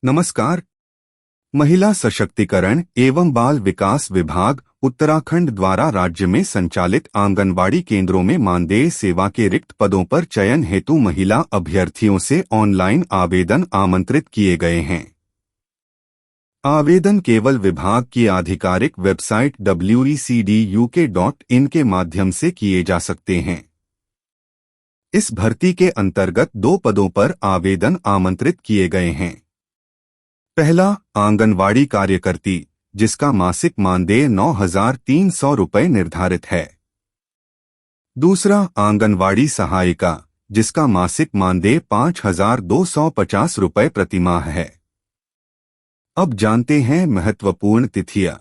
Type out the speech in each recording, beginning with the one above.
नमस्कार। महिला सशक्तिकरण एवं बाल विकास विभाग उत्तराखंड द्वारा राज्य में संचालित आंगनवाड़ी केंद्रों में मानदेय सेवा के रिक्त पदों पर चयन हेतु महिला अभ्यर्थियों से ऑनलाइन आवेदन आमंत्रित किए गए हैं। आवेदन केवल विभाग की आधिकारिक वेबसाइट wecduk.in के माध्यम से किए जा सकते हैं। इस भर्ती के अंतर्गत 2 पदों पर आवेदन आमंत्रित किए गए हैं। पहला, आंगनवाड़ी कार्यकर्ती, जिसका मासिक मानदेय 9,300 रुपये निर्धारित है। दूसरा, आंगनवाड़ी सहायिका, जिसका मासिक मानदेय 5,250 रुपये प्रतिमाह है। अब जानते हैं महत्वपूर्ण तिथियां।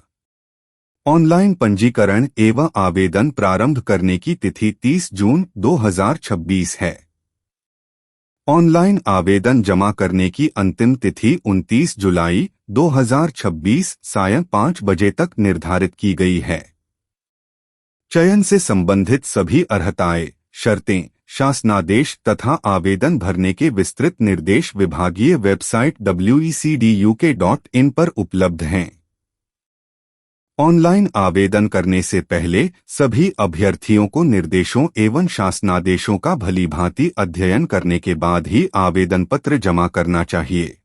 ऑनलाइन पंजीकरण एवं आवेदन प्रारंभ करने की तिथि 30 जून 2026 है। ऑनलाइन आवेदन जमा करने की अंतिम तिथि 29 जुलाई 2026 सायं 5 बजे तक निर्धारित की गई है। चयन से संबंधित सभी अर्हताएं, शर्तें, शासनादेश तथा आवेदन भरने के विस्तृत निर्देश विभागीय वेबसाइट wecduk.in पर उपलब्ध हैं। ऑनलाइन आवेदन करने से पहले सभी अभ्यर्थियों को निर्देशों एवं शासनादेशों का भलीभांति अध्ययन करने के बाद ही आवेदन पत्र जमा करना चाहिए।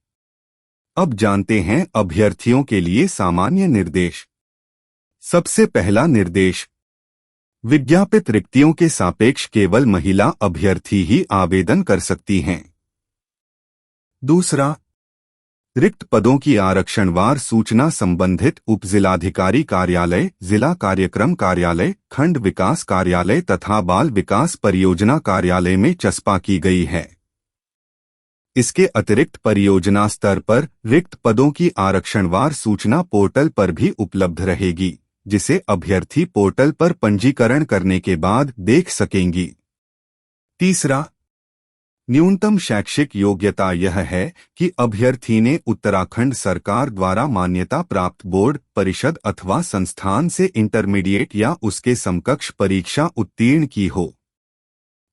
अब जानते हैं अभ्यर्थियों के लिए सामान्य निर्देश। सबसे पहला निर्देश, विज्ञापित रिक्तियों के सापेक्ष केवल महिला अभ्यर्थी ही आवेदन कर सकती हैं। दूसरा, रिक्त पदों की आरक्षणवार सूचना संबंधित उपजिलाधिकारी कार्यालय, जिला कार्यक्रम कार्यालय, खंड विकास कार्यालय तथा बाल विकास परियोजना कार्यालय में चस्पा की गई है। इसके अतिरिक्त परियोजना स्तर पर रिक्त पदों की आरक्षणवार सूचना पोर्टल पर भी उपलब्ध रहेगी, जिसे अभ्यर्थी पोर्टल पर पंजीकरण करने के बाद देख सकेंगी। तीसरा, न्यूनतम शैक्षिक योग्यता यह है कि अभ्यर्थी ने उत्तराखंड सरकार द्वारा मान्यता प्राप्त बोर्ड, परिषद अथवा संस्थान से इंटरमीडिएट या उसके समकक्ष परीक्षा उत्तीर्ण की हो।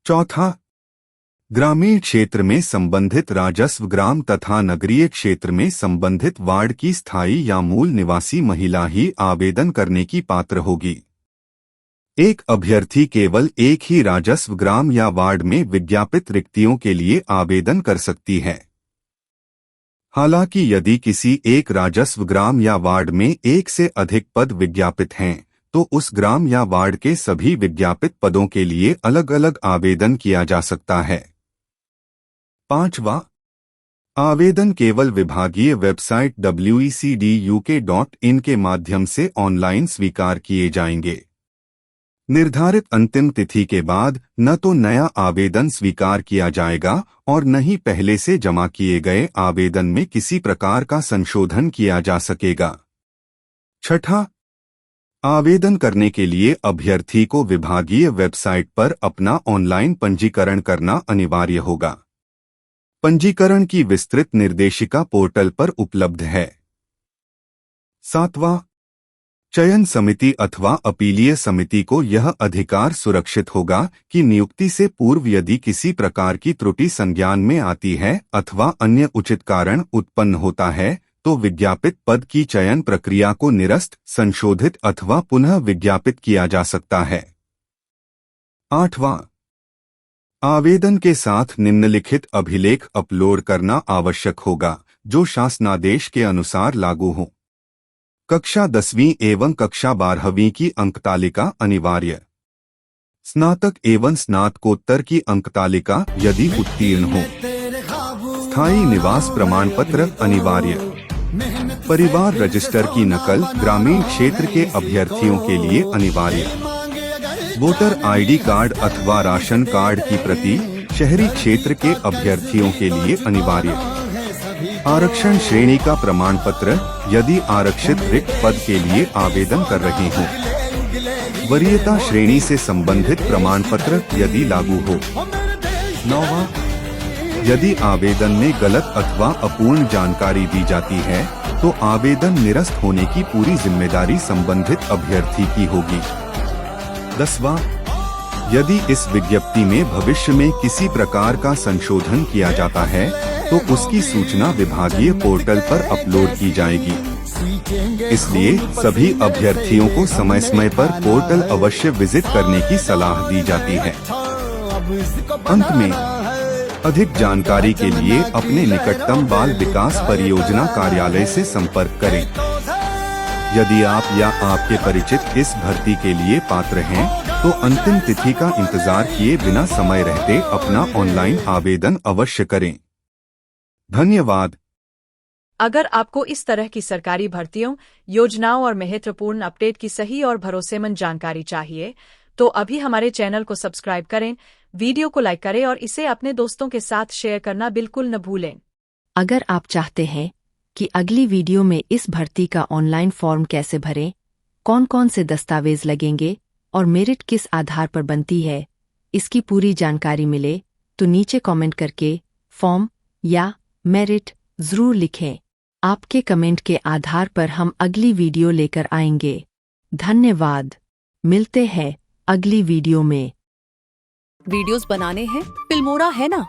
चौथा, ग्रामीण क्षेत्र में संबंधित राजस्व ग्राम तथा नगरीय क्षेत्र में संबंधित वार्ड की स्थायी या मूल निवासी महिला ही आवेदन करने की पात्र होगी। एक अभ्यर्थी केवल एक ही राजस्व ग्राम या वार्ड में विज्ञापित रिक्तियों के लिए आवेदन कर सकती है। हालांकि यदि किसी एक राजस्व ग्राम या वार्ड में एक से अधिक पद विज्ञापित हैं, तो उस ग्राम या वार्ड के सभी विज्ञापित पदों के लिए अलग अलग आवेदन किया जा सकता है। पांचवा, आवेदन केवल विभागीय वेबसाइट wecduk.in के माध्यम से ऑनलाइन स्वीकार किए जाएंगे। निर्धारित अंतिम तिथि के बाद न तो नया आवेदन स्वीकार किया जाएगा और न ही पहले से जमा किए गए आवेदन में किसी प्रकार का संशोधन किया जा सकेगा। छठा, आवेदन करने के लिए अभ्यर्थी को विभागीय वेबसाइट पर अपना ऑनलाइन पंजीकरण करना अनिवार्य होगा। पंजीकरण की विस्तृत निर्देशिका पोर्टल पर उपलब्ध है। सातवां, चयन समिति अथवा अपीलीय समिति को यह अधिकार सुरक्षित होगा कि नियुक्ति से पूर्व यदि किसी प्रकार की त्रुटि संज्ञान में आती है अथवा अन्य उचित कारण उत्पन्न होता है, तो विज्ञापित पद की चयन प्रक्रिया को निरस्त, संशोधित अथवा पुनः विज्ञापित किया जा सकता है। आठवां, आवेदन के साथ निम्नलिखित अभिलेख अपलोड करना आवश्यक होगा, जो शासनादेश के अनुसार लागू हो। कक्षा 10वीं एवं कक्षा 12वीं की अंकतालिका अनिवार्य। स्नातक एवं स्नातकोत्तर की अंकतालिका यदि उत्तीर्ण हो। स्थायी निवास प्रमाण पत्र अनिवार्य। परिवार रजिस्टर की नकल ग्रामीण क्षेत्र के अभ्यर्थियों के लिए अनिवार्य। वोटर आईडी कार्ड अथवा राशन कार्ड की प्रति शहरी क्षेत्र के अभ्यर्थियों के लिए अनिवार्य। आरक्षण श्रेणी का प्रमाण पत्र यदि आरक्षित रिक्त पद के लिए आवेदन कर रहे हों। वरीयता श्रेणी से संबंधित प्रमाण पत्र यदि लागू हो। 9वां, यदि आवेदन में गलत अथवा अपूर्ण जानकारी दी जाती है, तो आवेदन निरस्त होने की पूरी जिम्मेदारी संबंधित अभ्यर्थी की होगी। 10वां, यदि इस विज्ञप्ति में भविष्य में किसी प्रकार का संशोधन किया जाता है, तो तो उसकी सूचना विभागीय पोर्टल पर अपलोड की जाएगी। इसलिए सभी अभ्यर्थियों को समय समय पर पोर्टल अवश्य विजिट करने की सलाह दी जाती है। अंत में अधिक जानकारी के लिए अपने निकटतम बाल विकास परियोजना कार्यालय से संपर्क करें। यदि आप या आपके परिचित इस भर्ती के लिए पात्र हैं, तो अंतिम तिथि का इंतजार किए बिना समय रहते अपना ऑनलाइन आवेदन अवश्य करें। धन्यवाद। अगर आपको इस तरह की सरकारी भर्तियों, योजनाओं और महत्वपूर्ण अपडेट की सही और भरोसेमंद जानकारी चाहिए, तो अभी हमारे चैनल को सब्सक्राइब करें, वीडियो को लाइक करें और इसे अपने दोस्तों के साथ शेयर करना बिल्कुल न भूलें। अगर आप चाहते हैं कि अगली वीडियो में इस भर्ती का ऑनलाइन फॉर्म कैसे भरें, कौन कौन से दस्तावेज लगेंगे और मेरिट किस आधार पर बनती है, इसकी पूरी जानकारी मिले, तो नीचे कमेंट करके फॉर्म या मेरिट जरूर लिखें। आपके कमेंट के आधार पर हम अगली वीडियो लेकर आएंगे। धन्यवाद। मिलते हैं अगली वीडियो में। वीडियोस बनाने हैं फिल्मोरा है ना।